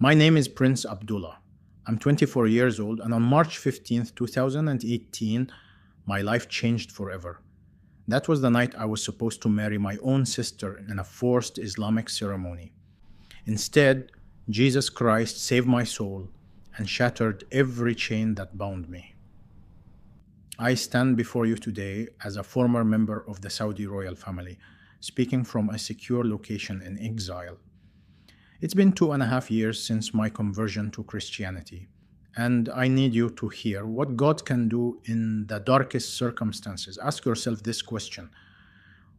My name is Prince Abdullah. I'm 24 years old, and on March 15th, 2018, my life changed forever. That was the night I was supposed to marry my own sister in a forced Islamic ceremony. Instead, Jesus Christ saved my soul and shattered every chain that bound me. I stand before you today as a former member of the Saudi royal family, speaking from a secure location in exile. It's been 2.5 years since my conversion to Christianity, and I need you to hear what God can do in the darkest circumstances. Ask yourself this question: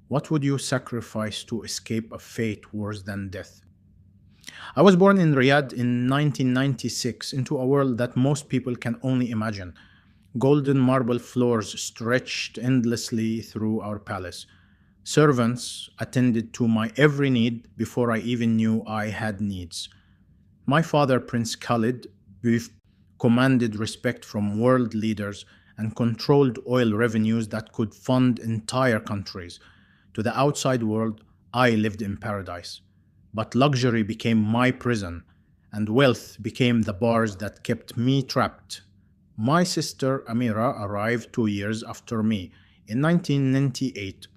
what would you sacrifice to escape a fate worse than death? I was born in Riyadh in 1996 into a world that most people can only imagine. Golden marble floors stretched endlessly through our palace. Servants attended to my every need before I even knew I had needs. My father, Prince Khalid, commanded respect from world leaders and controlled oil revenues that could fund entire countries. To the outside world, I lived in paradise. But luxury became my prison, and wealth became the bars that kept me trapped. My sister Amira arrived 2 years after me in 1998.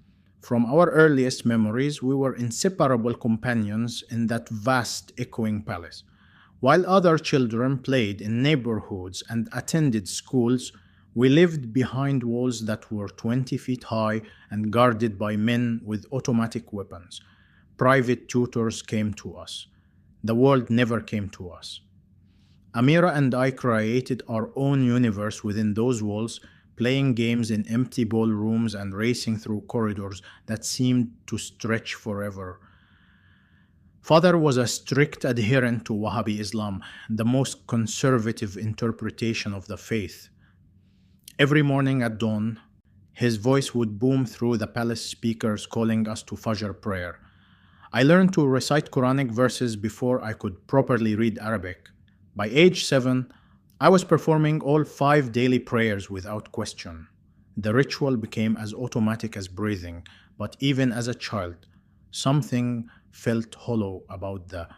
From our earliest memories, we were inseparable companions in that vast, echoing palace. While other children played in neighborhoods and attended schools, we lived behind walls that were 20 feet high and guarded by men with automatic weapons. Private tutors came to us. The world never came to us. Amira and I created our own universe within those walls, playing games in empty ballrooms and racing through corridors that seemed to stretch forever. Father was a strict adherent to Wahhabi Islam, the most conservative interpretation of the faith. Every morning at dawn, his voice would boom through the palace speakers calling us to Fajr prayer. I learned to recite Quranic verses before I could properly read Arabic. By age 7, I was performing all 5 daily prayers without question. The ritual became as automatic as breathing, but even as a child, something felt hollow about the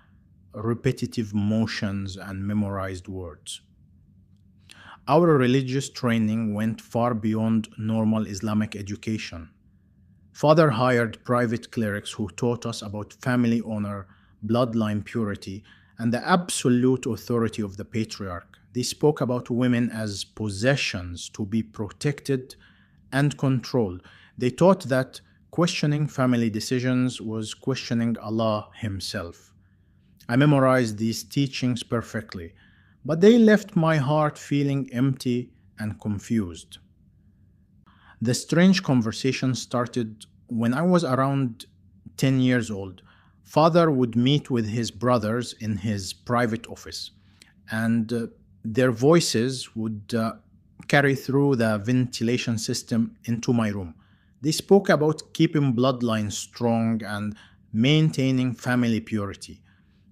repetitive motions and memorized words. Our religious training went far beyond normal Islamic education. Father hired private clerics who taught us about family honor, bloodline purity, and the absolute authority of the patriarch. They spoke about women as possessions to be protected and controlled. They taught that questioning family decisions was questioning Allah Himself. I memorized these teachings perfectly, but they left my heart feeling empty and confused. The strange conversation started when I was around 10 years old. Father would meet with his brothers in his private office, and their voices would carry through the ventilation system into my room. They spoke about keeping bloodlines strong and maintaining family purity.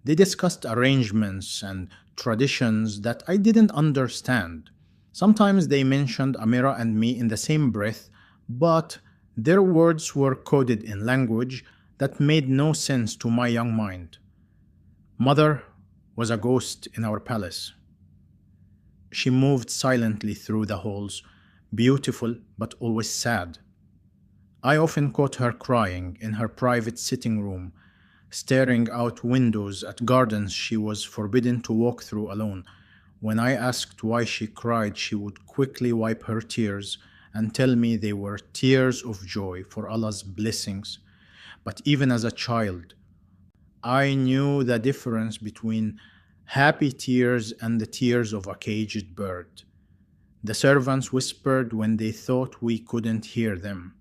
They discussed arrangements and traditions that I didn't understand. Sometimes they mentioned Amira and me in the same breath, but their words were coded in language that made no sense to my young mind. Mother was a ghost in our palace. She moved silently through the halls, beautiful but always sad. I often caught her crying in her private sitting room, staring out windows at gardens she was forbidden to walk through alone. When I asked why she cried, she would quickly wipe her tears and tell me they were tears of joy for Allah's blessings. But even as a child, I knew the difference between happy tears and the tears of a caged bird. The servants whispered when they thought we couldn't hear them.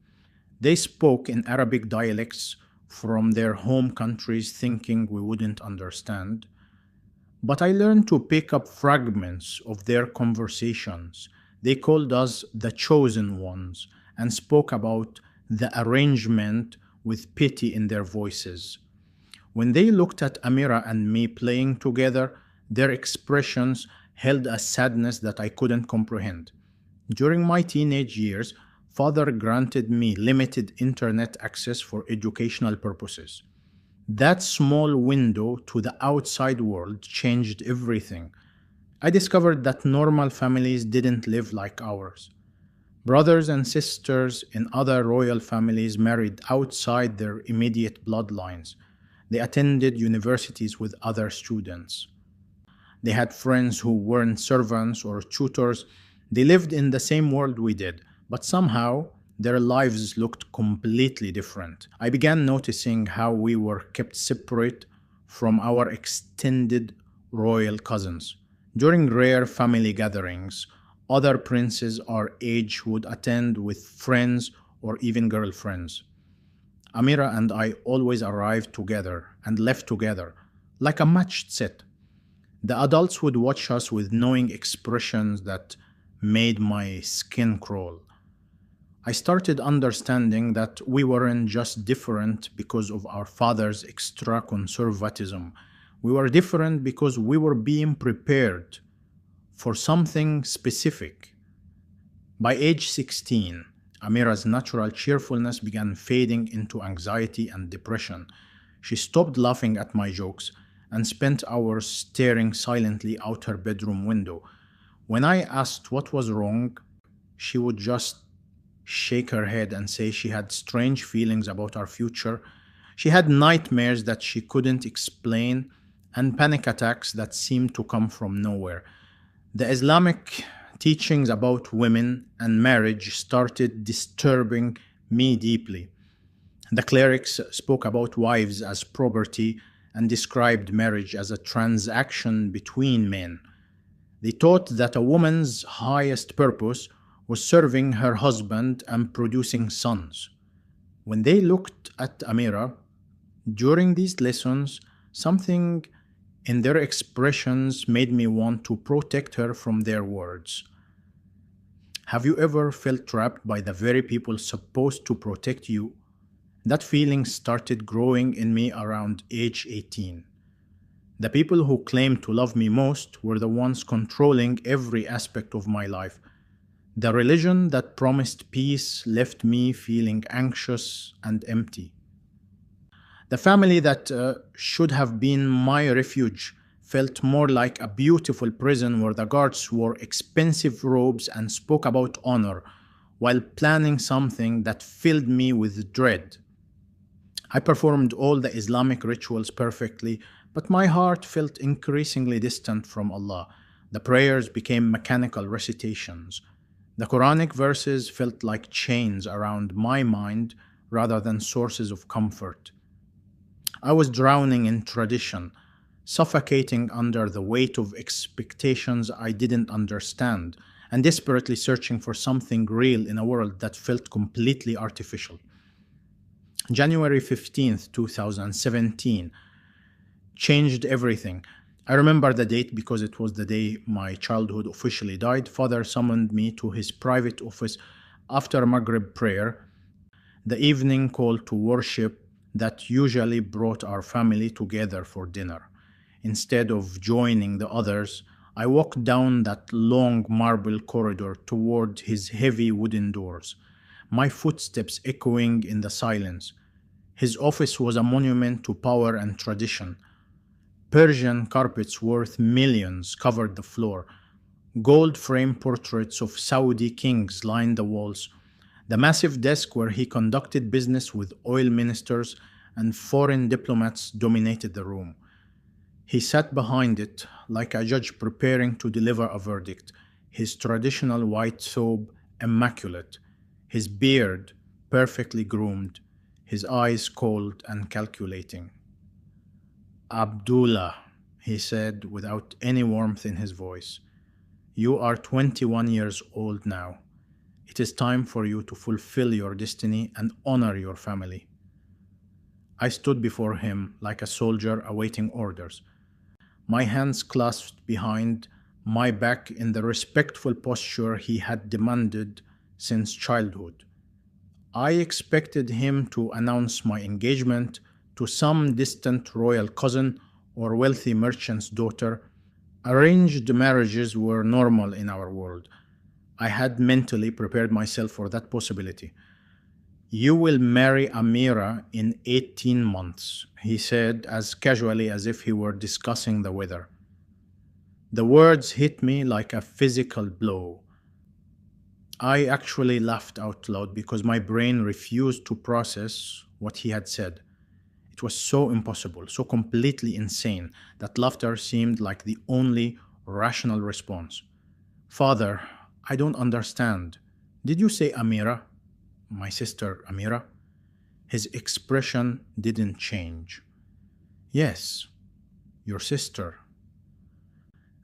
They spoke in Arabic dialects from their home countries, thinking we wouldn't understand. But I learned to pick up fragments of their conversations. They called us the chosen ones and spoke about the arrangement with pity in their voices. When they looked at Amira and me playing together, their expressions held a sadness that I couldn't comprehend. During my teenage years, Father granted me limited internet access for educational purposes. That small window to the outside world changed everything. I discovered that normal families didn't live like ours. Brothers and sisters in other royal families married outside their immediate bloodlines. They attended universities with other students. They had friends who weren't servants or tutors. They lived in the same world we did, but somehow their lives looked completely different. I began noticing how we were kept separate from our extended royal cousins. During rare family gatherings, other princes our age would attend with friends or even girlfriends. Amira and I always arrived together and left together, like a matched set. The adults would watch us with knowing expressions that made my skin crawl. I started understanding that we weren't just different because of our father's extra conservatism. We were different because we were being prepared for something specific. By age 16, Amira's natural cheerfulness began fading into anxiety and depression. She stopped laughing at my jokes and spent hours staring silently out her bedroom window. When I asked what was wrong, she would just shake her head and say she had strange feelings about our future. She had nightmares that she couldn't explain and panic attacks that seemed to come from nowhere. The Islamic teachings about women and marriage started disturbing me deeply. The clerics spoke about wives as property and described marriage as a transaction between men. They taught that a woman's highest purpose was serving her husband and producing sons. When they looked at Amira during these lessons, something in their expressions made me want to protect her from their words. Have you ever felt trapped by the very people supposed to protect you? That feeling started growing in me around age 18. The people who claimed to love me most were the ones controlling every aspect of my life. The religion that promised peace left me feeling anxious and empty. The family that should have been my refuge felt more like a beautiful prison where the guards wore expensive robes and spoke about honor while planning something that filled me with dread. I performed all the Islamic rituals perfectly, but my heart felt increasingly distant from Allah. The prayers became mechanical recitations. The Quranic verses felt like chains around my mind rather than sources of comfort. I was drowning in tradition, suffocating under the weight of expectations I didn't understand, and desperately searching for something real in a world that felt completely artificial. January 15th, 2017 changed everything. I remember the date because it was the day my childhood officially died. Father summoned me to his private office after Maghrib prayer, the evening call to worship that usually brought our family together for dinner. Instead of joining the others, I walked down that long marble corridor toward his heavy wooden doors, my footsteps echoing in the silence. His office was a monument to power and tradition. Persian carpets worth millions covered the floor. Gold frame portraits of Saudi kings lined the walls. The massive desk where he conducted business with oil ministers and foreign diplomats dominated the room. He sat behind it like a judge preparing to deliver a verdict, his traditional white thobe immaculate, his beard perfectly groomed, his eyes cold and calculating. Abdullah, he said without any warmth in his voice, you are 21 years old now. It is time for you to fulfill your destiny and honor your family. I stood before him like a soldier awaiting orders, my hands clasped behind my back in the respectful posture he had demanded since childhood. I expected him to announce my engagement to some distant royal cousin or wealthy merchant's daughter. Arranged marriages were normal in our world. I had mentally prepared myself for that possibility. You will marry Amira in 18 months, he said as casually as if he were discussing the weather. The words hit me like a physical blow. I actually laughed out loud because my brain refused to process what he had said. It was so impossible, so completely insane, that laughter seemed like the only rational response. Father, I don't understand. Did you say Amira? My sister Amira? His expression didn't change. Yes, your sister.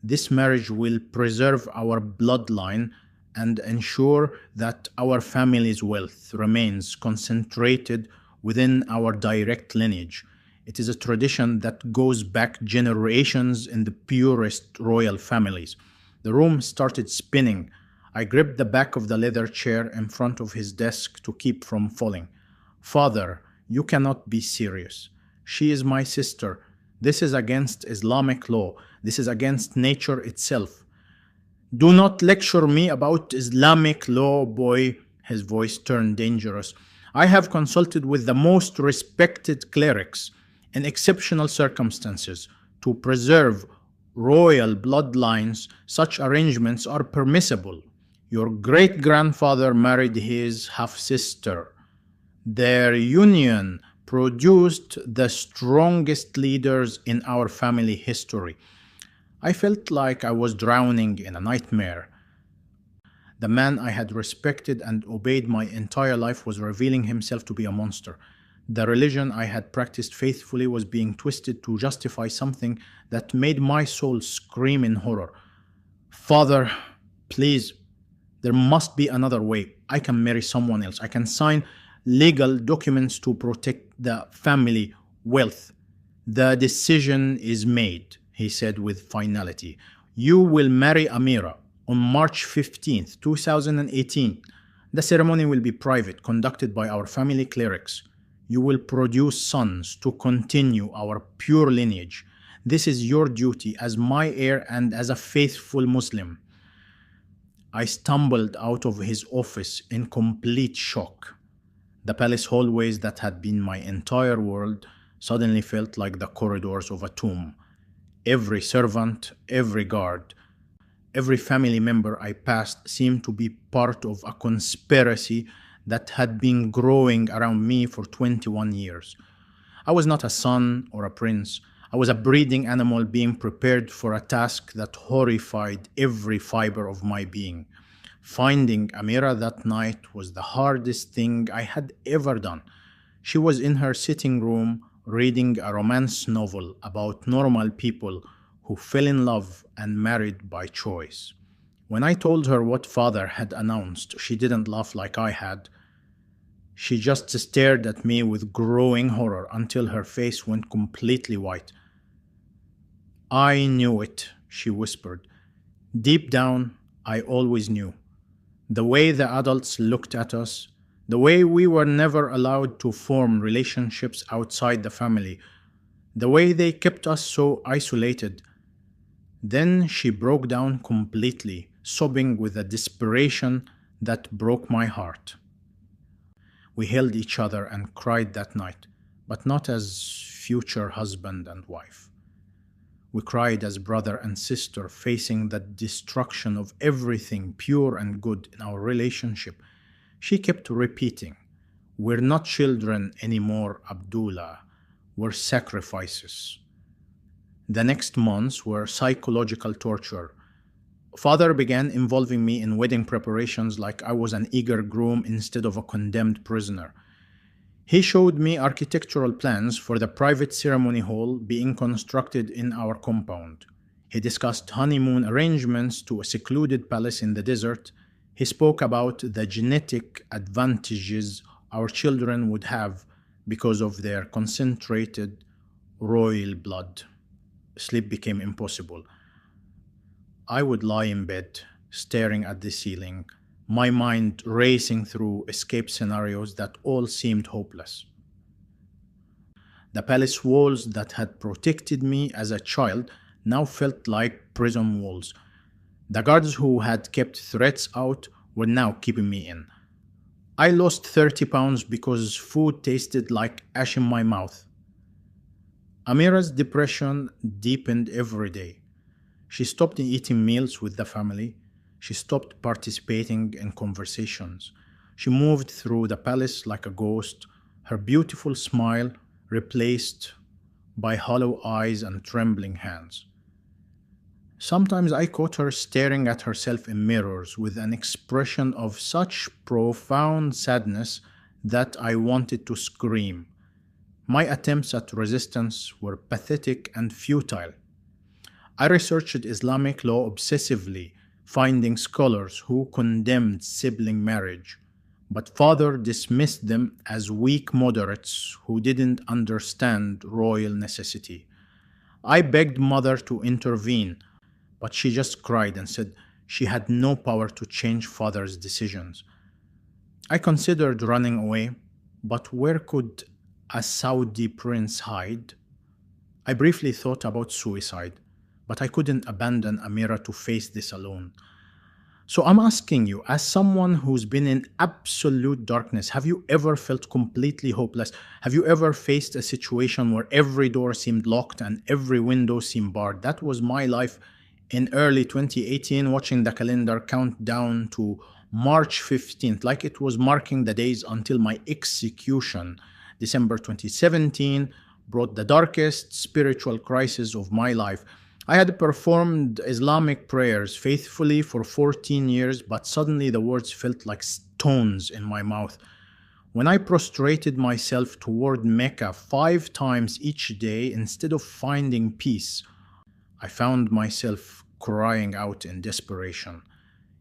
This marriage will preserve our bloodline and ensure that our family's wealth remains concentrated within our direct lineage. It is a tradition that goes back generations in the purest royal families. The room started spinning. I gripped the back of the leather chair in front of his desk to keep from falling. Father, you cannot be serious. She is my sister. This is against Islamic law. This is against nature itself. Do not lecture me about Islamic law, boy. His voice turned dangerous. I have consulted with the most respected clerics in exceptional circumstances to preserve royal bloodlines. Such arrangements are permissible. Your great grandfather married his half sister. Their union produced the strongest leaders in our family history. I felt like I was drowning in a nightmare. The man I had respected and obeyed my entire life was revealing himself to be a monster. The religion I had practiced faithfully was being twisted to justify something that made my soul scream in horror. Father, please, there must be another way. I can marry someone else. I can sign legal documents to protect the family wealth. The decision is made, he said with finality. You will marry Amira on March 15th, 2018. The ceremony will be private, conducted by our family clerics. You will produce sons to continue our pure lineage. This is your duty as my heir and as a faithful Muslim. I stumbled out of his office in complete shock. The palace hallways that had been my entire world suddenly felt like the corridors of a tomb. Every servant, every guard, every family member I passed seemed to be part of a conspiracy that had been growing around me for 21 years. I was not a son or a prince. I was a breeding animal being prepared for a task that horrified every fiber of my being. Finding Amira that night was the hardest thing I had ever done. She was in her sitting room reading a romance novel about normal people who fell in love and married by choice. When I told her what father had announced, she didn't laugh like I had. She just stared at me with growing horror until her face went completely white. I knew it, she whispered. Deep down, I always knew. The way the adults looked at us, the way we were never allowed to form relationships outside the family, the way they kept us so isolated. Then she broke down completely, sobbing with a desperation that broke my heart. We held each other and cried that night, but not as future husband and wife. We cried as brother and sister facing the destruction of everything pure and good in our relationship. She kept repeating, "We're not children anymore, Abdullah. We're sacrifices." The next months were psychological torture. Father began involving me in wedding preparations like I was an eager groom instead of a condemned prisoner. He showed me architectural plans for the private ceremony hall being constructed in our compound. He discussed honeymoon arrangements to a secluded palace in the desert. He spoke about the genetic advantages our children would have because of their concentrated royal blood. Sleep became impossible. I would lie in bed, staring at the ceiling, my mind racing through escape scenarios that all seemed hopeless. The palace walls that had protected me as a child now felt like prison walls. The guards who had kept threats out were now keeping me in. I lost 30 pounds because food tasted like ash in my mouth. Amira's depression deepened every day. She stopped eating meals with the family. She stopped participating in conversations. She moved through the palace like a ghost, her beautiful smile replaced by hollow eyes and trembling hands. Sometimes I caught her staring at herself in mirrors with an expression of such profound sadness that I wanted to scream. My attempts at resistance were pathetic and futile. I researched Islamic law obsessively, finding scholars who condemned sibling marriage, but father dismissed them as weak moderates who didn't understand royal necessity. I begged mother to intervene, but she just cried and said she had no power to change father's decisions. I considered running away, but where could a Saudi prince hide? I briefly thought about suicide, but I couldn't abandon Amira to face this alone. So I'm asking you, as someone who's been in absolute darkness, have you ever felt completely hopeless? Have you ever faced a situation where every door seemed locked and every window seemed barred? That was my life in early 2018, watching the calendar count down to March 15th, like it was marking the days until my execution. December 2017 brought the darkest spiritual crisis of my life. I had performed Islamic prayers faithfully for 14 years, but suddenly the words felt like stones in my mouth. When I prostrated myself toward Mecca 5 times each day instead of finding peace, I found myself crying out in desperation.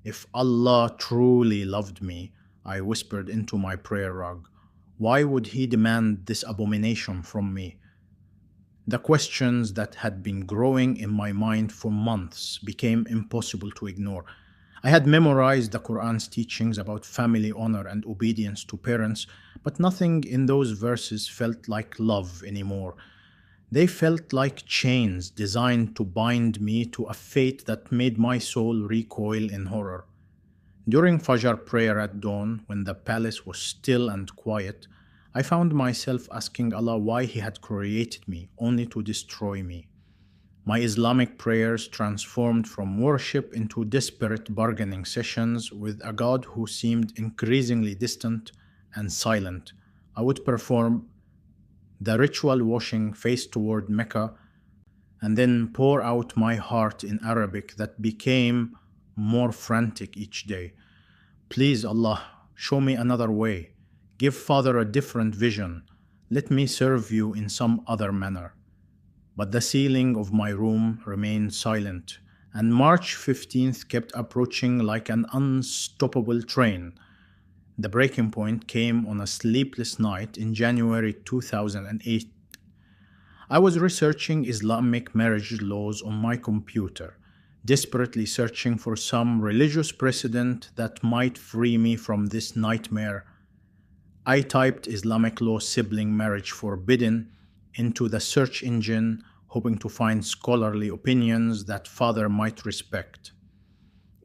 If Allah truly loved me, I whispered into my prayer rug, why would He demand this abomination from me? The questions that had been growing in my mind for months became impossible to ignore. I had memorized the Quran's teachings about family honor and obedience to parents, but nothing in those verses felt like love anymore. They felt like chains designed to bind me to a fate that made my soul recoil in horror. During Fajr prayer at dawn, when the palace was still and quiet, I found myself asking Allah why He had created me only to destroy me. My Islamic prayers transformed from worship into desperate bargaining sessions with a God who seemed increasingly distant and silent. I would perform the ritual washing face toward Mecca and then pour out my heart in Arabic that became more frantic each day. Please, Allah, show me another way. Give Father a different vision. Let me serve you in some other manner. But the ceiling of my room remained silent, and March 15th kept approaching like an unstoppable train. The breaking point came on a sleepless night in January 2008. I was researching Islamic marriage laws on my computer, desperately searching for some religious precedent that might free me from this nightmare. I typed Islamic law sibling marriage forbidden into the search engine, hoping to find scholarly opinions that father might respect.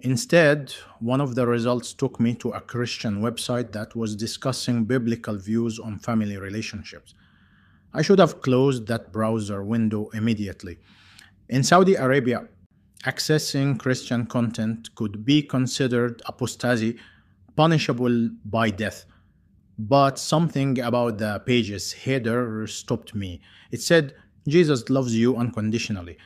Instead, one of the results took me to a Christian website that was discussing biblical views on family relationships. I should have closed that browser window immediately. In Saudi Arabia, accessing Christian content could be considered apostasy, punishable by death. But something about the page's header stopped me. It said, Jesus loves you unconditionally.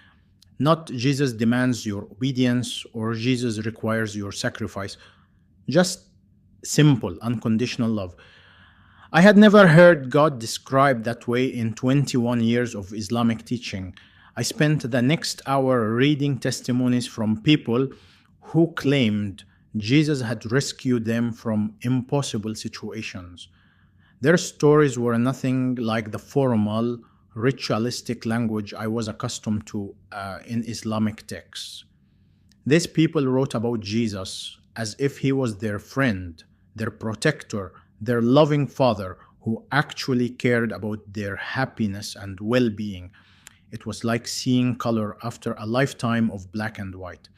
Not Jesus demands your obedience or Jesus requires your sacrifice. Just simple, unconditional love. I had never heard God described that way in 21 years of Islamic teaching. I spent the next hour reading testimonies from people who claimed Jesus had rescued them from impossible situations. Their stories were nothing like the formal, ritualistic language I was accustomed to in Islamic texts. These people wrote about Jesus as if he was their friend, their protector, their loving father who actually cared about their happiness and well-being. It was like seeing color after a lifetime of black and white.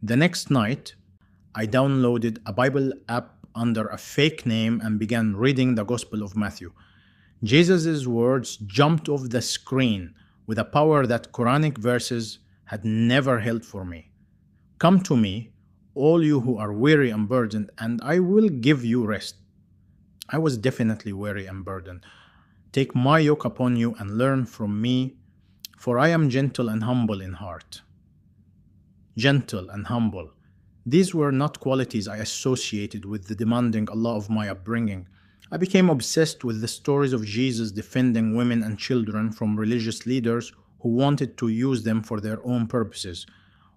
The next night, I downloaded a Bible app under a fake name and began reading the Gospel of Matthew. Jesus' words jumped off the screen with a power that Quranic verses had never held for me. Come to me, all you who are weary and burdened, and I will give you rest. I was definitely weary and burdened. Take my yoke upon you and learn from me, for I am gentle and humble in heart. Gentle and humble. These were not qualities I associated with the demanding Allah of my upbringing. I became obsessed with the stories of Jesus defending women and children from religious leaders who wanted to use them for their own purposes.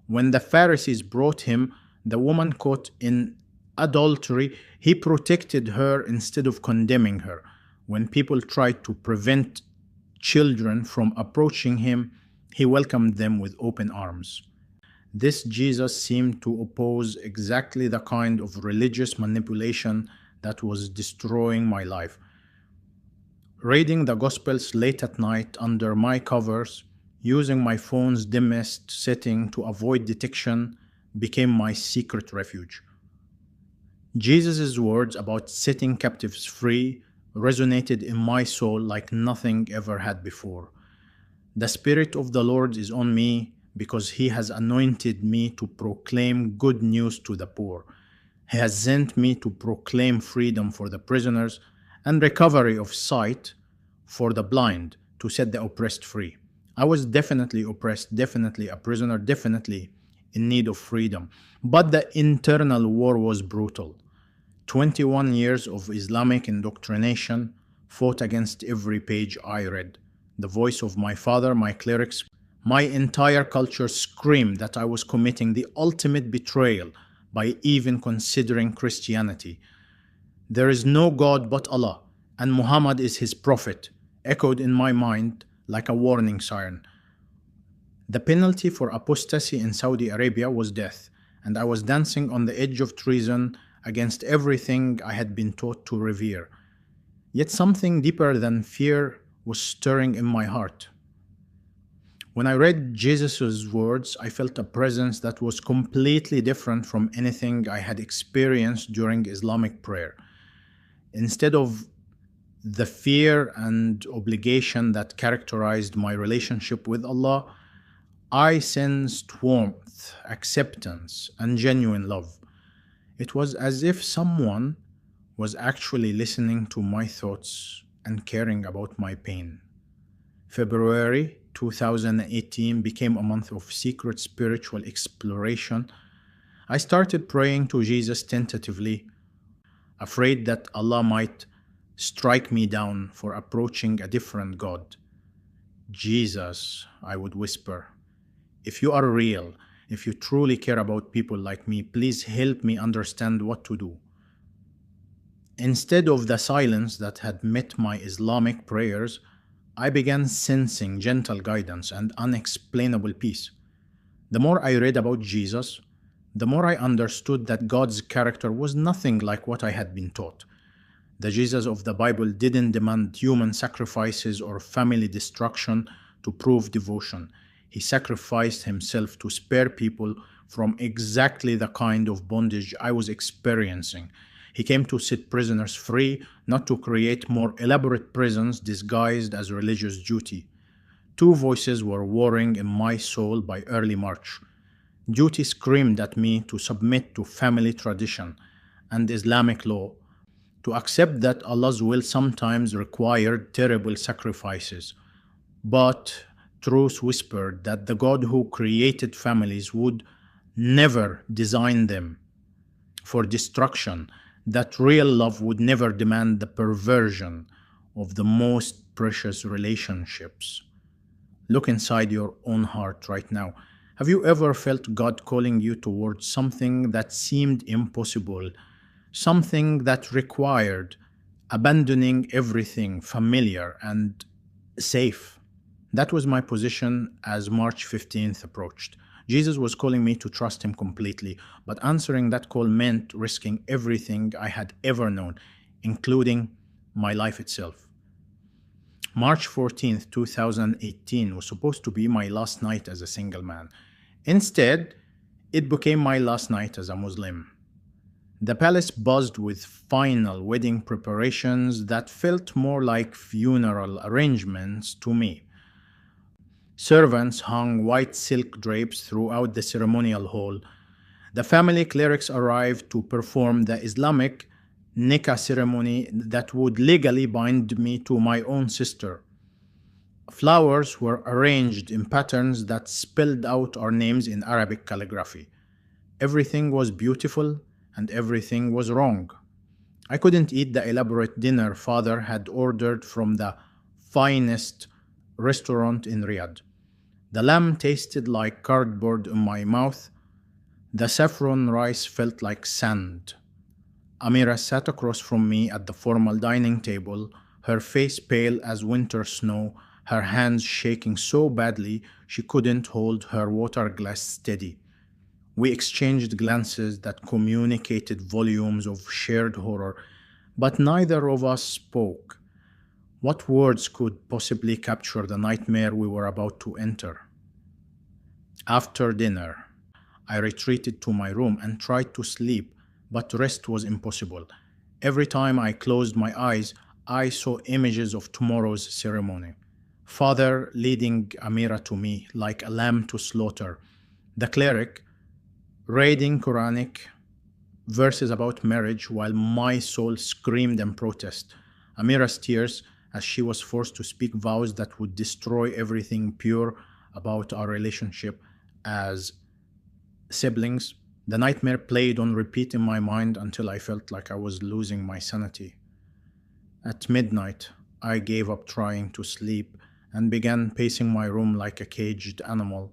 When the Pharisees brought him the woman caught in adultery, he protected her instead of condemning her. When people tried to prevent children from approaching him, he welcomed them with open arms. This Jesus seemed to oppose exactly the kind of religious manipulation that was destroying my life. Reading the Gospels late at night under my covers, using my phone's dimmest setting to avoid detection, became my secret refuge. Jesus' words about setting captives free resonated in my soul like nothing ever had before. The Spirit of the Lord is on me because He has anointed me to proclaim good news to the poor. He has sent me to proclaim freedom for the prisoners and recovery of sight for the blind, to set the oppressed free. I was definitely oppressed, definitely a prisoner, definitely in need of freedom. But the internal war was brutal. 21 years of Islamic indoctrination fought against every page I read. The voice of my father, my clerics, my entire culture screamed that I was committing the ultimate betrayal by even considering Christianity. There is no God but Allah, and Muhammad is his prophet, echoed in my mind like a warning siren. The penalty for apostasy in Saudi Arabia was death, and I was dancing on the edge of treason against everything I had been taught to revere. Yet something deeper than fear was stirring in my heart. When I read Jesus' words, I felt a presence that was completely different from anything I had experienced during Islamic prayer. Instead of the fear and obligation that characterized my relationship with Allah, I sensed warmth, acceptance, and genuine love. It was as if someone was actually listening to my thoughts and caring about my pain. February 2018 became a month of secret spiritual exploration. I started praying to Jesus tentatively, afraid that Allah might strike me down for approaching a different God. Jesus, I would whisper, if you are real, if you truly care about people like me, please help me understand what to do. Instead of the silence that had met my Islamic prayers, I began sensing gentle guidance and unexplainable peace. The more I read about Jesus, the more I understood that God's character was nothing like what I had been taught. The Jesus of the Bible didn't demand human sacrifices or family destruction to prove devotion. He sacrificed himself to spare people from exactly the kind of bondage I was experiencing. He came to set prisoners free, not to create more elaborate prisons disguised as religious duty. Two voices were warring in my soul by early March. Duty screamed at me to submit to family tradition and Islamic law, to accept that Allah's will sometimes required terrible sacrifices. But truth whispered that the God who created families would never design them for destruction, that real love would never demand the perversion of the most precious relationships. Look inside your own heart right now. Have you ever felt God calling you towards something that seemed impossible, something that required abandoning everything familiar and safe? That was my position as March 15th approached. Jesus was calling me to trust Him completely, but answering that call meant risking everything I had ever known, including my life itself. March 14th, 2018 was supposed to be my last night as a single man. Instead, it became my last night as a Muslim. The palace buzzed with final wedding preparations that felt more like funeral arrangements to me. Servants hung white silk drapes throughout the ceremonial hall. The family clerics arrived to perform the Islamic nikah ceremony that would legally bind me to my own sister. Flowers were arranged in patterns that spelled out our names in Arabic calligraphy. Everything was beautiful and everything was wrong. I couldn't eat the elaborate dinner father had ordered from the finest restaurant in Riyadh. The lamb tasted like cardboard in my mouth. The saffron rice felt like sand. Amira sat across from me at the formal dining table, her face pale as winter snow, her hands shaking so badly she couldn't hold her water glass steady. We exchanged glances that communicated volumes of shared horror, but neither of us spoke. What words could possibly capture the nightmare we were about to enter? After dinner, I retreated to my room and tried to sleep, but rest was impossible. Every time I closed my eyes, I saw images of tomorrow's ceremony. Father leading Amira to me like a lamb to slaughter. The cleric reading Quranic verses about marriage while my soul screamed in protest. Amira's tears as she was forced to speak vows that would destroy everything pure about our relationship as siblings. The nightmare played on repeat in my mind until I felt like I was losing my sanity. At midnight, I gave up trying to sleep and began pacing my room like a caged animal.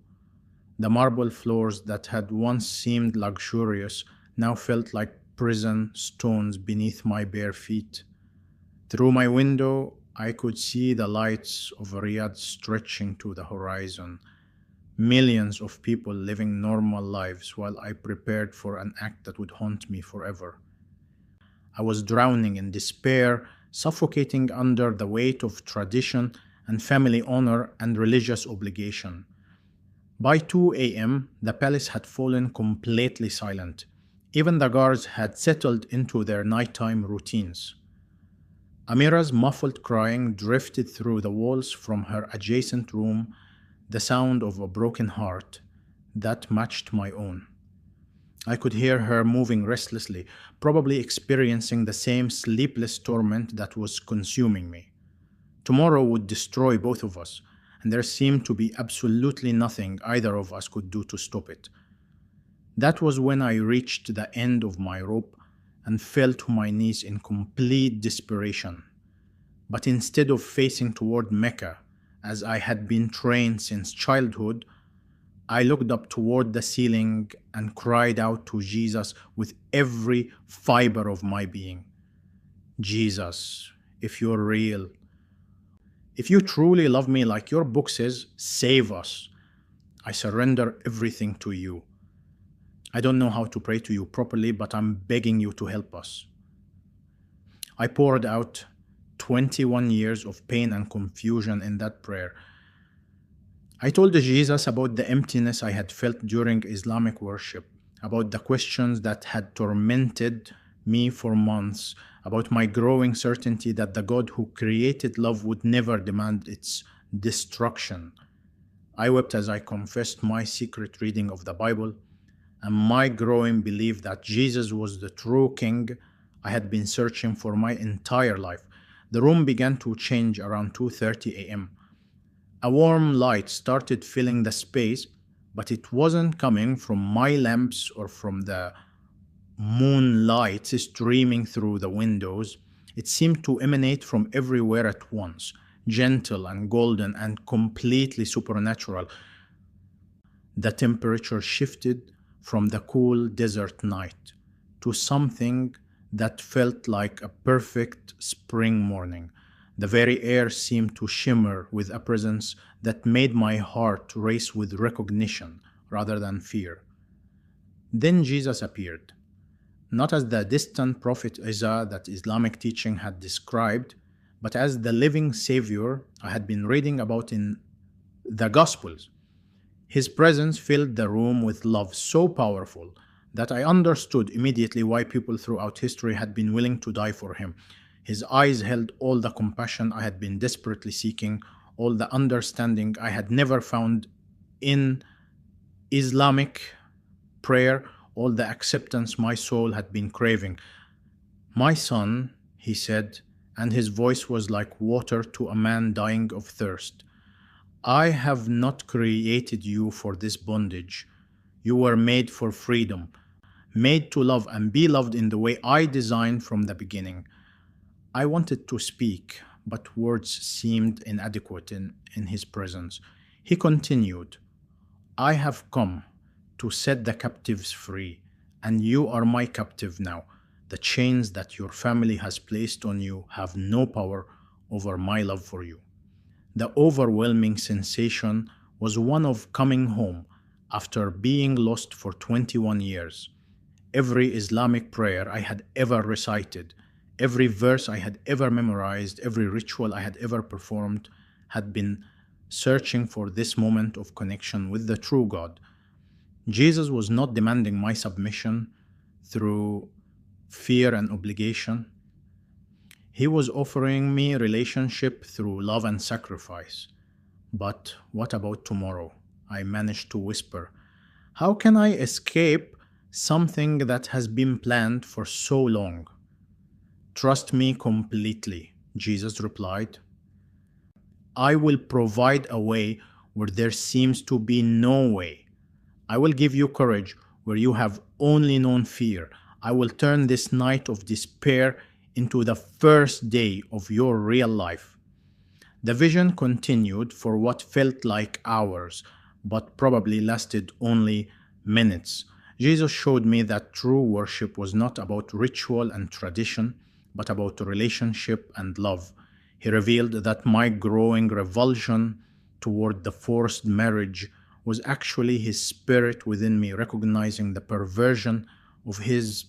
The marble floors that had once seemed luxurious now felt like prison stones beneath my bare feet. Through my window, I could see the lights of Riyadh stretching to the horizon. Millions of people living normal lives while I prepared for an act that would haunt me forever. I was drowning in despair, suffocating under the weight of tradition and family honor and religious obligation. By 2 a.m., the palace had fallen completely silent. Even the guards had settled into their nighttime routines. Amira's muffled crying drifted through the walls from her adjacent room, the sound of a broken heart that matched my own. I could hear her moving restlessly, probably experiencing the same sleepless torment that was consuming me. Tomorrow would destroy both of us, and there seemed to be absolutely nothing either of us could do to stop it. That was when I reached the end of my rope and fell to my knees in complete desperation. But instead of facing toward Mecca, as I had been trained since childhood, I looked up toward the ceiling and cried out to Jesus with every fiber of my being. Jesus, if you're real, if you truly love me like your book says, save us. I surrender everything to you. I don't know how to pray to you properly, but I'm begging you to help us. I poured out 21 years of pain and confusion in that prayer. I told Jesus about the emptiness I had felt during Islamic worship, about the questions that had tormented me for months, about my growing certainty that the God who created love would never demand its destruction. I wept as I confessed my secret reading of the Bible and my growing belief that Jesus was the true King I had been searching for my entire life. The room began to change around 2:30 a.m. A warm light started filling the space, but it wasn't coming from my lamps or from the moonlight streaming through the windows. It seemed to emanate from everywhere at once, gentle and golden and completely supernatural. The temperature shifted from the cool desert night to something that felt like a perfect spring morning. The very air seemed to shimmer with a presence that made my heart race with recognition rather than fear. Then Jesus appeared, not as the distant prophet Isa that Islamic teaching had described, but as the living Savior I had been reading about in the Gospels. His presence filled the room with love so powerful that I understood immediately why people throughout history had been willing to die for him. His eyes held all the compassion I had been desperately seeking, all the understanding I had never found in Islamic prayer, all the acceptance my soul had been craving. "My son," he said, and his voice was like water to a man dying of thirst, "I have not created you for this bondage. You were made for freedom, made to love and be loved in the way I designed from the beginning." I wanted to speak, but words seemed inadequate in his presence. He continued, "I have come to set the captives free, and you are my captive now. The chains that your family has placed on you have no power over my love for you." The overwhelming sensation was one of coming home after being lost for 21 years. Every Islamic prayer I had ever recited, every verse I had ever memorized, every ritual I had ever performed had been searching for this moment of connection with the true God. Jesus was not demanding my submission through fear and obligation. He was offering me relationship through love and sacrifice. "But what about tomorrow?" I managed to whisper. "How can I escape something that has been planned for so long?" "Trust me completely," Jesus replied. "I will provide a way where there seems to be no way. I will give you courage where you have only known fear. I will turn this night of despair into the first day of your real life." The vision continued for what felt like hours, but probably lasted only minutes. Jesus showed me that true worship was not about ritual and tradition, but about relationship and love. He revealed that my growing revulsion toward the forced marriage was actually his spirit within me recognizing the perversion of his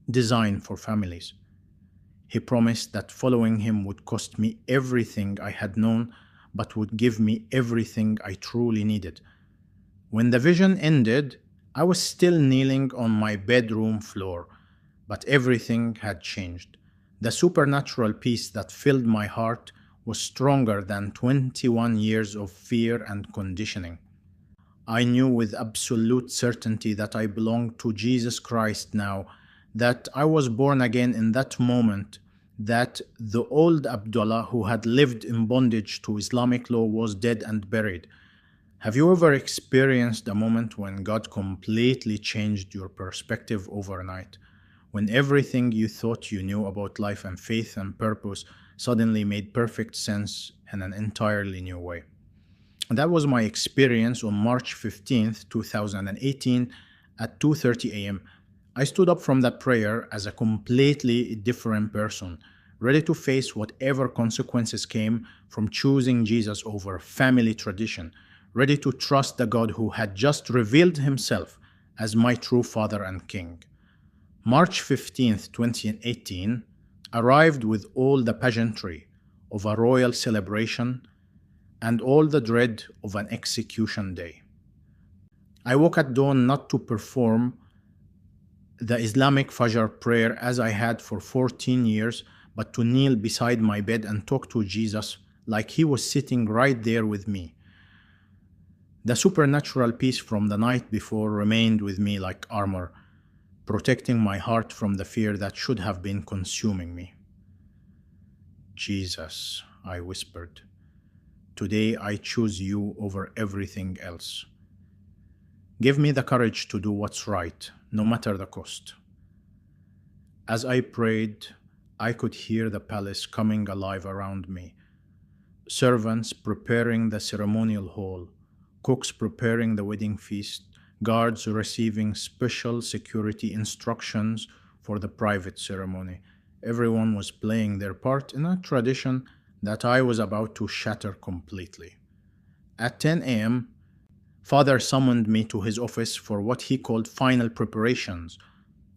design for families. He promised that following him would cost me everything I had known, but would give me everything I truly needed. When the vision ended, I was still kneeling on my bedroom floor, but everything had changed. The supernatural peace that filled my heart was stronger than 21 years of fear and conditioning. I knew with absolute certainty that I belonged to Jesus Christ now, that I was born again in that moment, that the old Abdullah who had lived in bondage to Islamic law was dead and buried. Have you ever experienced a moment when God completely changed your perspective overnight? When everything you thought you knew about life and faith and purpose suddenly made perfect sense in an entirely new way? And that was my experience on March 15th, 2018 at 2:30 a.m. I stood up from that prayer as a completely different person, ready to face whatever consequences came from choosing Jesus over family tradition, ready to trust the God who had just revealed himself as my true Father and King. March 15th, 2018 arrived with all the pageantry of a royal celebration and all the dread of an execution day. I woke at dawn not to perform the Islamic Fajr prayer as I had for 14 years, but to kneel beside my bed and talk to Jesus like he was sitting right there with me. The supernatural peace from the night before remained with me like armor, protecting my heart from the fear that should have been consuming me. "Jesus," I whispered, "today I choose you over everything else. Give me the courage to do what's right, no matter the cost." As I prayed, I could hear the palace coming alive around me. Servants preparing the ceremonial hall, cooks preparing the wedding feast, guards receiving special security instructions for the private ceremony. Everyone was playing their part in a tradition that I was about to shatter completely. At 10 a.m., Father summoned me to his office for what he called final preparations.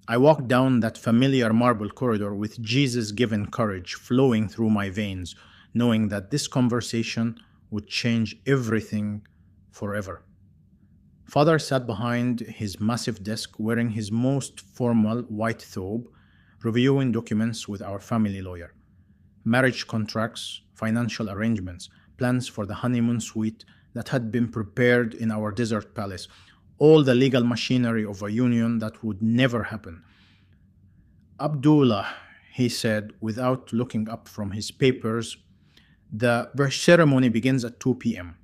I walked down that familiar marble corridor with Jesus-given courage flowing through my veins, knowing that this conversation would change everything forever. Father sat behind his massive desk wearing his most formal white thobe, reviewing documents with our family lawyer. Marriage contracts, financial arrangements, plans for the honeymoon suite that had been prepared in our desert palace, all the legal machinery of a union that would never happen. Abdullah, he said without looking up from his papers, the ceremony begins at 2 p.m.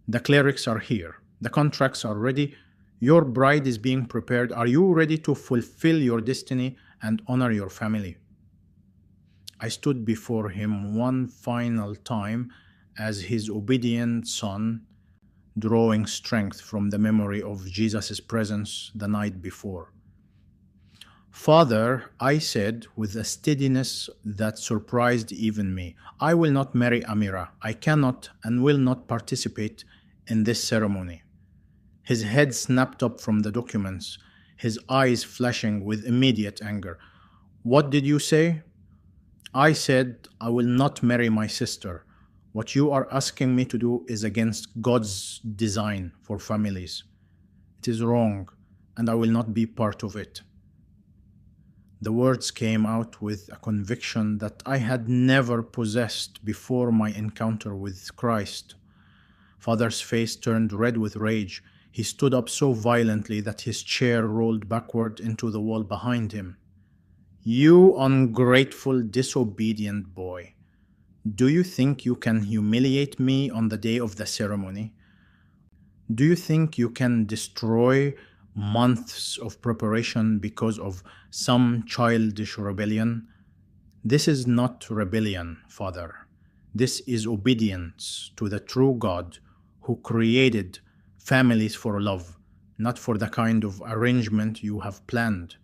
The clerics are here. The contracts are ready. Your bride is being prepared. Are you ready to fulfill your destiny and honor your family? I stood before him one final time as his obedient son, drawing strength from the memory of Jesus' presence the night before. Father, I said with a steadiness that surprised even me, I will not marry Amira. I cannot and will not participate in this ceremony. His head snapped up from the documents, his eyes flashing with immediate anger. What did you say? I said, I will not marry my sister. What you are asking me to do is against God's design for families. It is wrong, and I will not be part of it. The words came out with a conviction that I had never possessed before my encounter with Christ. Father's face turned red with rage. He stood up so violently that his chair rolled backward into the wall behind him. You ungrateful, disobedient boy. Do you think you can humiliate me on the day of the ceremony? Do you think you can destroy months of preparation because of some childish rebellion? This is not rebellion, Father. This is obedience to the true God who created families for love, not for the kind of arrangement you have planned.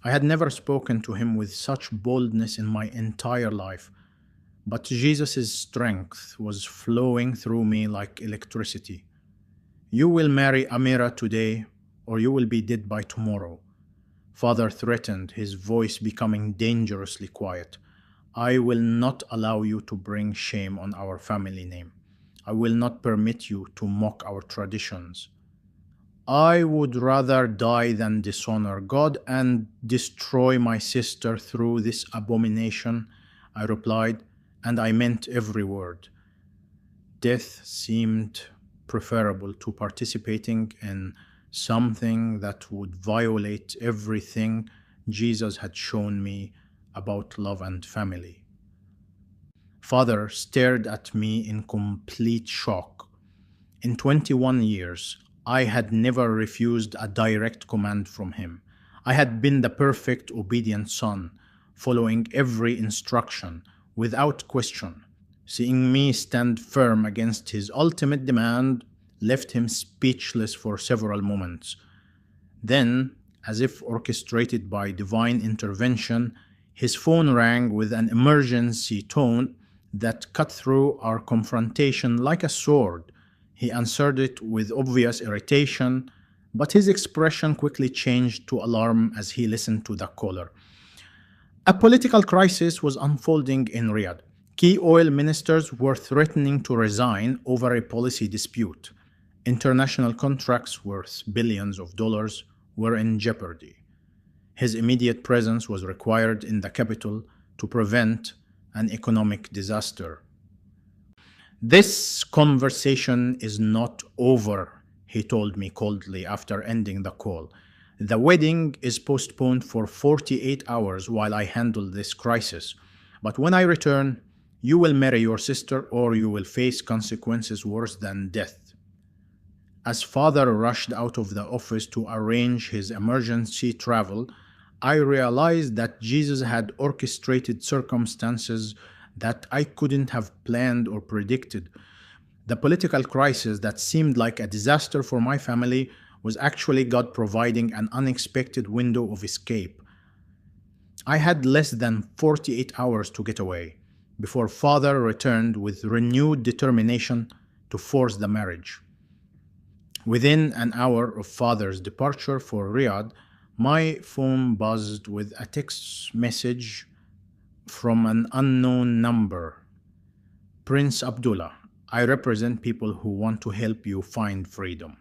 I had never spoken to him with such boldness in my entire life, but Jesus' strength was flowing through me like electricity. You will marry Amira today, or you will be dead by tomorrow. Father threatened, his voice becoming dangerously quiet. I will not allow you to bring shame on our family name. I will not permit you to mock our traditions. I would rather die than dishonor God and destroy my sister through this abomination, I replied, and I meant every word. Death seemed preferable to participating in something that would violate everything Jesus had shown me about love and family. Father stared at me in complete shock. In 21 years, I had never refused a direct command from him. I had been the perfect obedient son, following every instruction without question. Seeing me stand firm against his ultimate demand left him speechless for several moments. Then, as if orchestrated by divine intervention, his phone rang with an emergency tone that cut through our confrontation like a sword. He answered it with obvious irritation, but his expression quickly changed to alarm as he listened to the caller. A political crisis was unfolding in Riyadh. Key oil ministers were threatening to resign over a policy dispute. International contracts worth billions of dollars were in jeopardy. His immediate presence was required in the capital to prevent an economic disaster. This conversation is not over, he told me coldly after ending the call. The wedding is postponed for 48 hours while I handle this crisis. But when I return, you will marry your sister or you will face consequences worse than death. As Father rushed out of the office to arrange his emergency travel, I realized that Jesus had orchestrated circumstances that I couldn't have planned or predicted. The political crisis that seemed like a disaster for my family was actually God providing an unexpected window of escape. I had less than 48 hours to get away before Father returned with renewed determination to force the marriage. Within an hour of Father's departure for Riyadh, my phone buzzed with a text message from an unknown number. Prince Abdullah, I represent people who want to help you find freedom.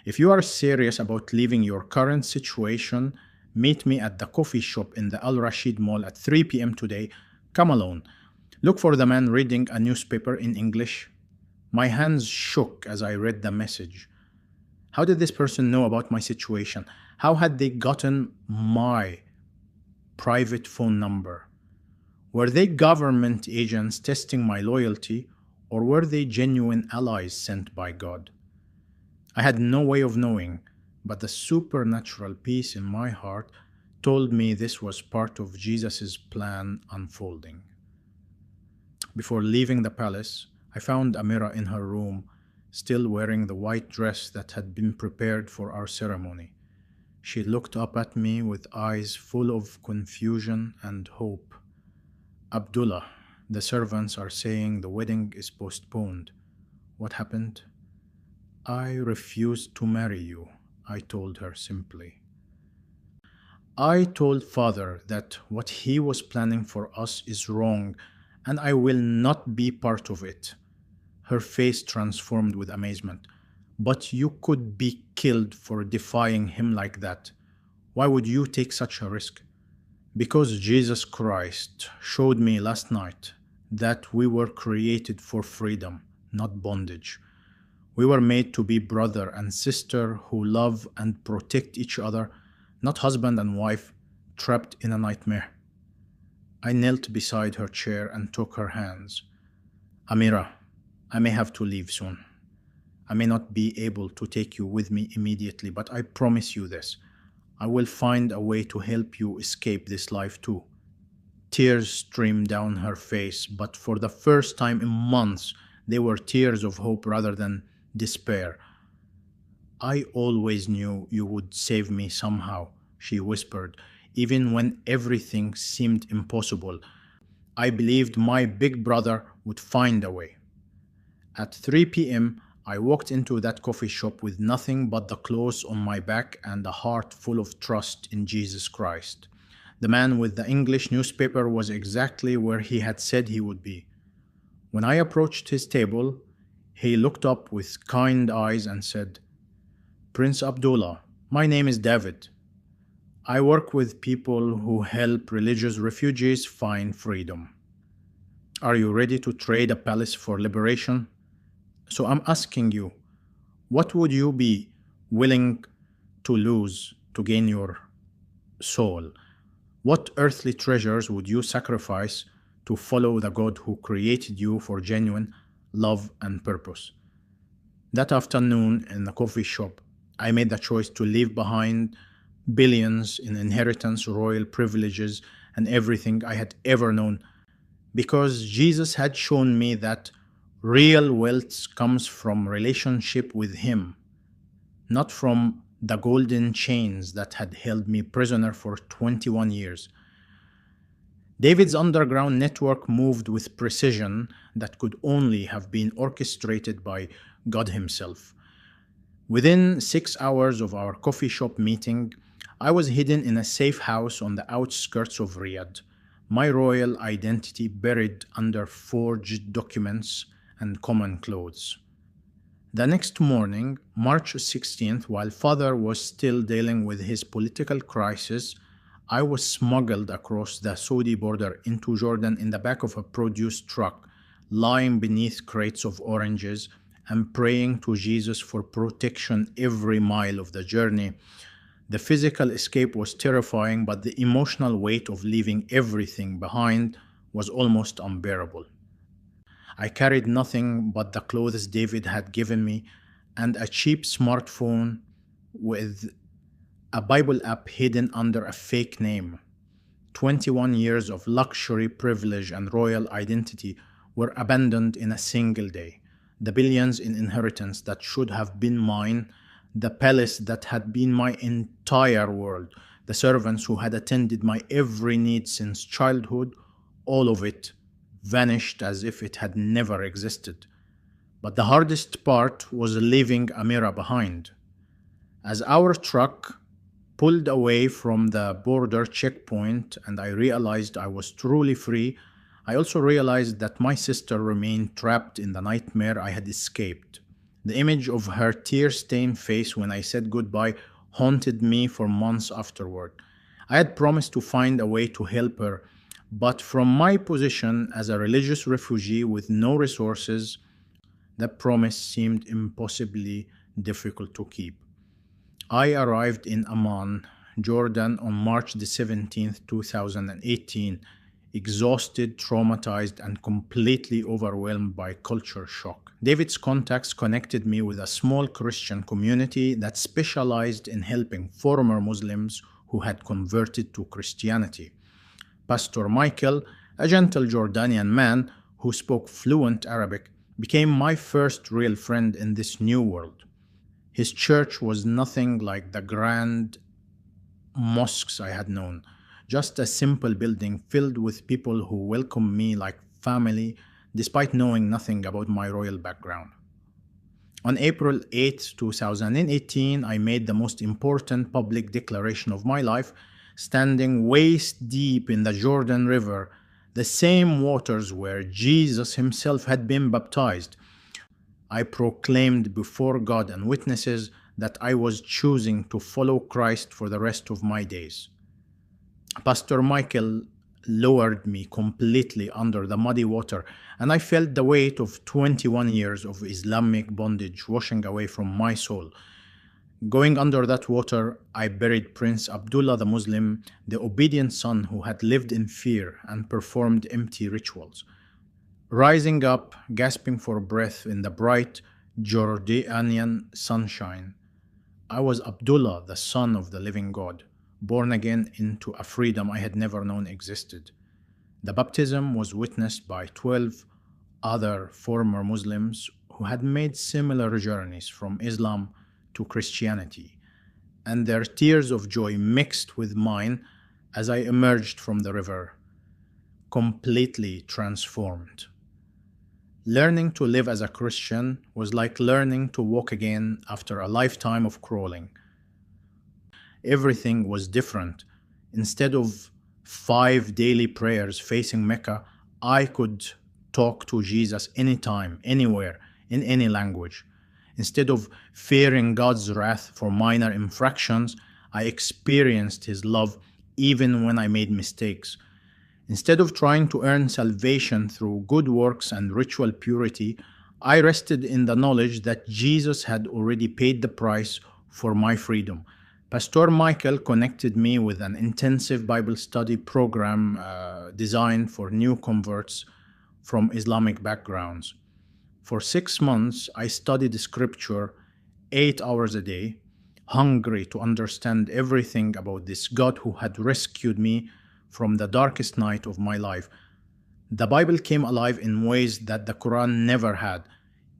If you are serious about leaving your current situation, meet me at the coffee shop in the Al Rashid Mall at 3 p.m. today. Come alone. Look for the man reading a newspaper in English. My hands shook as I read the message. How did this person know about my situation? How had they gotten my private phone number? Were they government agents testing my loyalty, or were they genuine allies sent by God? I had no way of knowing, but the supernatural peace in my heart told me this was part of Jesus' plan unfolding. Before leaving the palace, I found Amira in her room, still wearing the white dress that had been prepared for our ceremony. She looked up at me with eyes full of confusion and hope. Abdullah, the servants are saying the wedding is postponed. What happened? I refused to marry you, I told her simply. I told Father that what he was planning for us is wrong, and I will not be part of it. Her face transformed with amazement. But you could be killed for defying him like that. Why would you take such a risk? Because Jesus Christ showed me last night that we were created for freedom, not bondage. We were made to be brother and sister who love and protect each other, not husband and wife trapped in a nightmare. I knelt beside her chair and took her hands. Amira, I may have to leave soon. I may not be able to take you with me immediately, but I promise you this. I will find a way to help you escape this life too. Tears streamed down her face, but for the first time in months, they were tears of hope rather than despair. I always knew you would save me somehow, she whispered, even when everything seemed impossible. I believed my big brother would find a way. At 3 p.m., I walked into that coffee shop with nothing but the clothes on my back and a heart full of trust in Jesus Christ. The man with the English newspaper was exactly where he had said he would be. When I approached his table, he looked up with kind eyes and said, "Prince Abdullah, my name is David. I work with people who help religious refugees find freedom. Are you ready to trade a palace for liberation? So I'm asking you, what would you be willing to lose to gain your soul? What earthly treasures would you sacrifice to follow the God who created you for genuine love and purpose?" That afternoon in the coffee shop, I made the choice to leave behind billions in inheritance, royal privileges, and everything I had ever known, because Jesus had shown me that real wealth comes from relationship with Him, not from the golden chains that had held me prisoner for 21 years. David's underground network moved with precision that could only have been orchestrated by God Himself. Within 6 hours of our coffee shop meeting, I was hidden in a safe house on the outskirts of Riyadh, my royal identity buried under forged documents and common clothes. The next morning, March 16th, while Father was still dealing with his political crisis, I was smuggled across the Saudi border into Jordan in the back of a produce truck, lying beneath crates of oranges and praying to Jesus for protection every mile of the journey. The physical escape was terrifying, but the emotional weight of leaving everything behind was almost unbearable. I carried nothing but the clothes David had given me and a cheap smartphone with a Bible app hidden under a fake name. 21 years of luxury, privilege, and royal identity were abandoned in a single day. The billions in inheritance that should have been mine, the palace that had been my entire world, the servants who had attended my every need since childhood, all of it vanished as if it had never existed. But the hardest part was leaving Amira behind. As our truck pulled away from the border checkpoint and I realized I was truly free, I also realized that my sister remained trapped in the nightmare I had escaped. The image of her tear stained face when I said goodbye haunted me for months afterward. I had promised to find a way to help her, but from my position as a religious refugee with no resources, that promise seemed impossibly difficult to keep. I arrived in Amman, Jordan on March the 17th, 2018, exhausted, traumatized, and completely overwhelmed by culture shock. David's contacts connected me with a small Christian community that specialized in helping former Muslims who had converted to Christianity. Pastor Michael, a gentle Jordanian man who spoke fluent Arabic, became my first real friend in this new world. His church was nothing like the grand mosques I had known, just a simple building filled with people who welcomed me like family despite knowing nothing about my royal background. On April 8, 2018, I made the most important public declaration of my life, standing waist deep in the Jordan River, the same waters where Jesus himself had been baptized. I proclaimed before God and witnesses that I was choosing to follow Christ for the rest of my days. Pastor Michael lowered me completely under the muddy water, and I felt the weight of 21 years of Islamic bondage washing away from my soul. Going under that water, I buried Prince Abdullah the Muslim, the obedient son who had lived in fear and performed empty rituals. Rising up, gasping for breath in the bright Jordanian sunshine, I was Abdullah, the son of the living God, born again into a freedom I had never known existed. The baptism was witnessed by 12 other former Muslims who had made similar journeys from Islam to Christianity, and their tears of joy mixed with mine as I emerged from the river, completely transformed. Learning to live as a Christian was like learning to walk again after a lifetime of crawling. Everything was different. Instead of 5 daily prayers facing Mecca, I could talk to Jesus anytime, anywhere, in any language. Instead of fearing God's wrath for minor infractions, I experienced His love even when I made mistakes. Instead of trying to earn salvation through good works and ritual purity, I rested in the knowledge that Jesus had already paid the price for my freedom. Pastor Michael connected me with an intensive Bible study program designed for new converts from Islamic backgrounds. For 6 months, I studied scripture 8 hours a day, hungry to understand everything about this God who had rescued me from the darkest night of my life. The Bible came alive in ways that the Quran never had,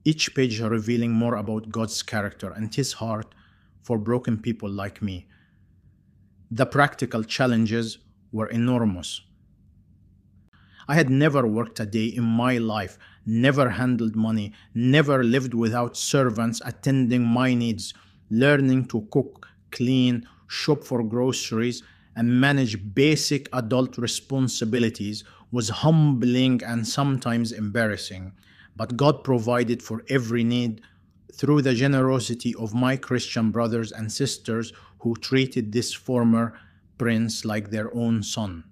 each page revealing more about God's character and His heart for broken people like me. The practical challenges were enormous. I had never worked a day in my life, never handled money, never lived without servants attending my needs. Learning to cook, clean, shop for groceries, and manage basic adult responsibilities was humbling and sometimes embarrassing. But God provided for every need through the generosity of my Christian brothers and sisters who treated this former prince like their own son.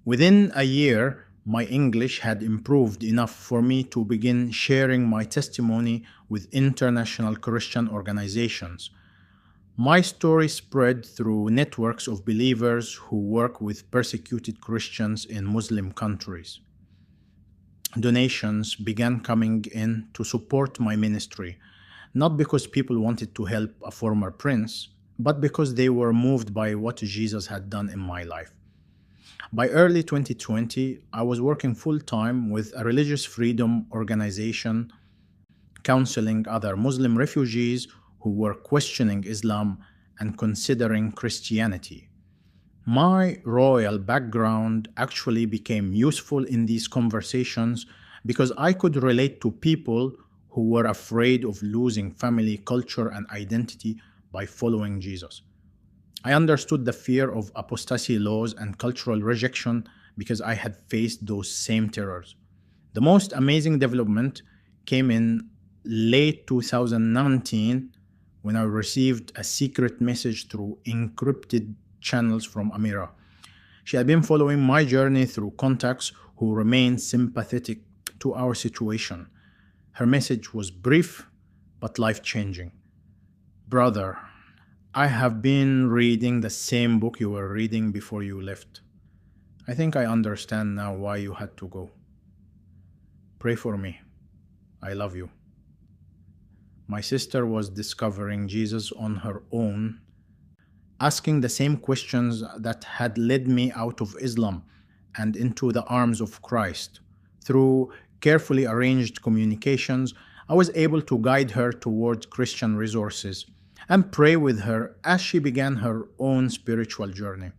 Within a year, my English had improved enough for me to begin sharing my testimony with international Christian organizations. My story spread through networks of believers who work with persecuted Christians in Muslim countries. Donations began coming in to support my ministry, not because people wanted to help a former prince, but because they were moved by what Jesus had done in my life. By early 2020, I was working full-time with a religious freedom organization, counseling other Muslim refugees who were questioning Islam and considering Christianity. My royal background actually became useful in these conversations because I could relate to people who were afraid of losing family, culture, and identity by following Jesus. I understood the fear of apostasy laws and cultural rejection because I had faced those same terrors. The most amazing development came in late 2019 when I received a secret message through encrypted channels from Amira. She had been following my journey through contacts who remained sympathetic to our situation. Her message was brief but life changing. Brother, I have been reading the same book you were reading before you left. I think I understand now why you had to go. Pray for me. I love you. My sister was discovering Jesus on her own, asking the same questions that had led me out of Islam and into the arms of Christ. Through carefully arranged communications, I was able to guide her toward Christian resources and pray with her as she began her own spiritual journey.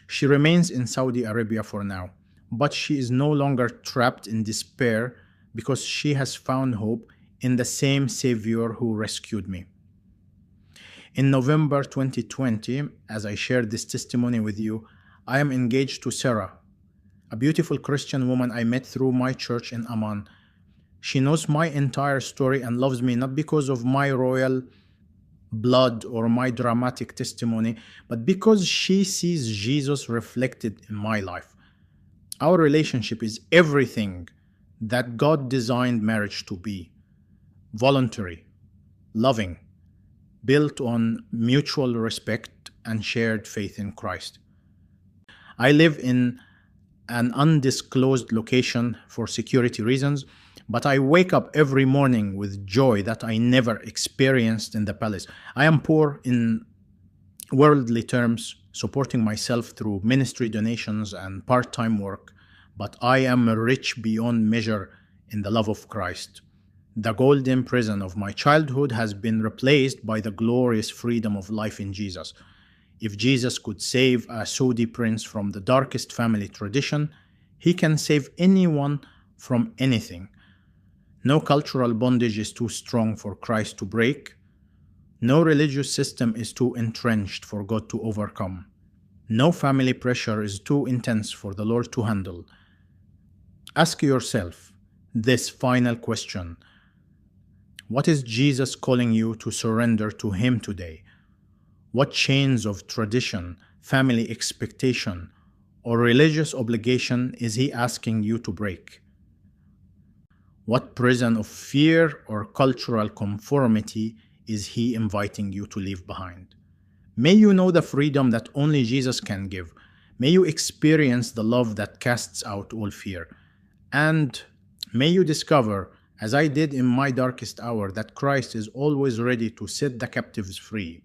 She remains in Saudi Arabia for now, but she is no longer trapped in despair because she has found hope in the same Savior who rescued me. In November 2020, as I shared this testimony with you, I am engaged to Sarah, a beautiful Christian woman I met through my church in Amman. She knows my entire story and loves me not because of my royal blood or my dramatic testimony, but because she sees Jesus reflected in my life. Our relationship is everything that God designed marriage to be: voluntary, loving, built on mutual respect and shared faith in Christ. I live in an undisclosed location for security reasons, but I wake up every morning with joy that I never experienced in the palace. I am poor in worldly terms, supporting myself through ministry donations and part-time work, but I am rich beyond measure in the love of Christ. The golden prison of my childhood has been replaced by the glorious freedom of life in Jesus. If Jesus could save a Saudi prince from the darkest family tradition, he can save anyone from anything. No cultural bondage is too strong for Christ to break. No religious system is too entrenched for God to overcome. No family pressure is too intense for the Lord to handle. Ask yourself this final question: what is Jesus calling you to surrender to Him today? What chains of tradition, family expectation, or religious obligation is He asking you to break? What prison of fear or cultural conformity is He inviting you to leave behind? May you know the freedom that only Jesus can give. May you experience the love that casts out all fear. And may you discover, as I did in my darkest hour, that Christ is always ready to set the captives free.